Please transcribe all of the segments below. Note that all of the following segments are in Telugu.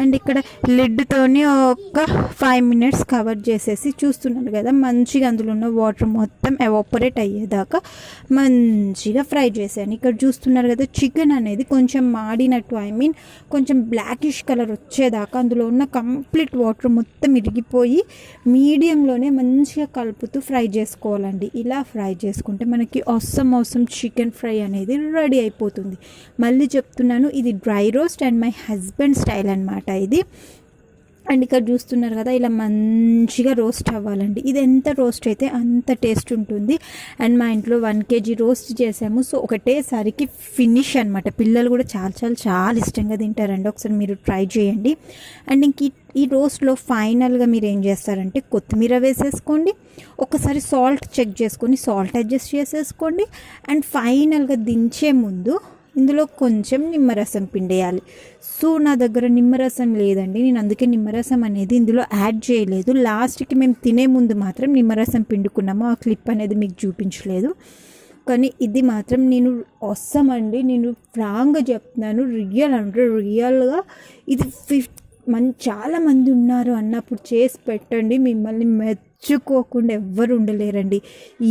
అండ్ ఇక్కడ లిడ్తోని ఒక 5 minutes కవర్ చేసేసి చూస్తున్నారు కదా, మంచిగా అందులో ఉన్న వాటర్ మొత్తం ఎవాపరేట్ అయ్యేదాకా మంచిగా ఫ్రై చేశాను. ఇక్కడ చూస్తున్నారు కదా, చికెన్ అనేది కొంచెం మాడినట్టు, కొంచెం బ్లాకిష్ కలర్ వచ్చేదాకా అందులో ఉన్న కంప్లీట్ వాటర్ మొత్తం ఇరిగిపోయి మీడియంలోనే మంచిగా కలుపుతూ ఫ్రై చేసుకోవాలండి. ఇలా ఫ్రై చేసుకుంటే మనకి అవసరం చికెన్ ఫ్రై అనేది రెడీ అయిపోతుంది. మళ్ళీ చెప్తున్నాను, ఇది dry roast and my husband style అనమాట ఇది. అండ్ ఇక్కడ చూస్తున్నారు కదా, ఇలా మంచిగా రోస్ట్ అవ్వాలండి. ఇది ఎంత రోస్ట్ అయితే అంత టేస్ట్ ఉంటుంది. అండ్ మా ఇంట్లో 1 kg రోస్ట్ చేసాము, సో ఒకటేసారికి ఫినిష్ అనమాట. పిల్లలు కూడా చాలా ఇష్టంగా తింటారండి. ఒకసారి మీరు ట్రై చేయండి. అండ్ ఇంక ఈ రోస్ట్లో ఫైనల్గా మీరు ఏం చేస్తారంటే కొత్తిమీర వేసేసుకోండి, ఒకసారి సాల్ట్ చెక్ చేసుకొని సాల్ట్ అడ్జస్ట్ చేసేసుకోండి. అండ్ ఫైనల్గా దించే ముందు ఇందులో కొంచెం నిమ్మరసం పిండేయాలి. సో నా దగ్గర నిమ్మరసం లేదండి, నేను అందుకే నిమ్మరసం అనేది ఇందులో యాడ్ చేయలేదు. లాస్ట్కి మేము తినే ముందు మాత్రం నిమ్మరసం పిండుకున్నాము, ఆ క్లిప్ అనేది మీకు చూపించలేదు. కానీ ఇది మాత్రం నేను అండి, నేను ఫ్రాంక్గా చెప్తున్నాను, రియల్గా ఇది చాలామంది ఉన్నారు అన్నప్పుడు చేసి పెట్టండి, మిమ్మల్ని మెచ్చుకోకుండా ఎవ్వరు ఉండలేరండి.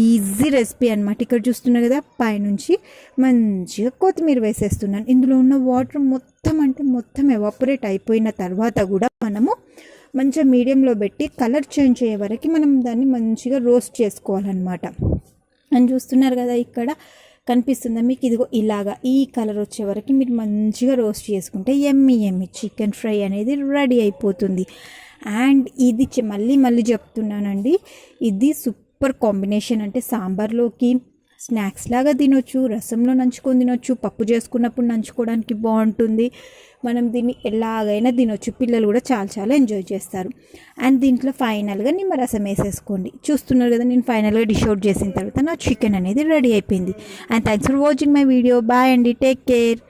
ఈజీ రెసిపీ అనమాట. ఇక్కడ చూస్తున్నారు కదా, పైనుంచి మంచిగా కొత్తిమీర వేసేస్తున్నాను. ఇందులో ఉన్న వాటర్ మొత్తం ఎవాపరేట్ అయిపోయిన తర్వాత కూడా మనము మంచిగా మీడియంలో పెట్టి కలర్ చేంజ్ అయ్యే వరకు మనం దాన్ని మంచిగా రోస్ట్ చేసుకోవాలన్నమాట. అని చూస్తున్నారు కదా, ఇక్కడ కనిపిస్తుందా మీకు, ఇదిగో ఇలాగా ఈ కలర్ వచ్చే వరకు మీరు మంచిగా రోస్ట్ చేసుకుంటే ఎమ్మి చికెన్ ఫ్రై అనేది రెడీ అయిపోతుంది. అండ్ ఇది మళ్ళీ చెప్తున్నానండి, ఇది సూపర్ కాంబినేషన్. అంటే సాంబార్లోకి స్నాక్స్ లాగా తినొచ్చు, రసంలో నంచుకొని తినొచ్చు, పప్పు చేసుకున్నప్పుడు నంచుకోవడానికి బాగుంటుంది. మనం దీన్ని ఎలాగైనా తినొచ్చు, పిల్లలు కూడా చాలా ఎంజాయ్ చేస్తారు. అండ్ దీంట్లో ఫైనల్గా నిమ్మరసం వేసేసుకోండి. చూస్తున్నారు కదా, నేను ఫైనల్గా డిష్ అవుట్ చేసిన తర్వాత నా చికెన్ అనేది రెడీ అయిపోయింది. And thanks for watching my video. Bye అండి, టేక్ కేర్.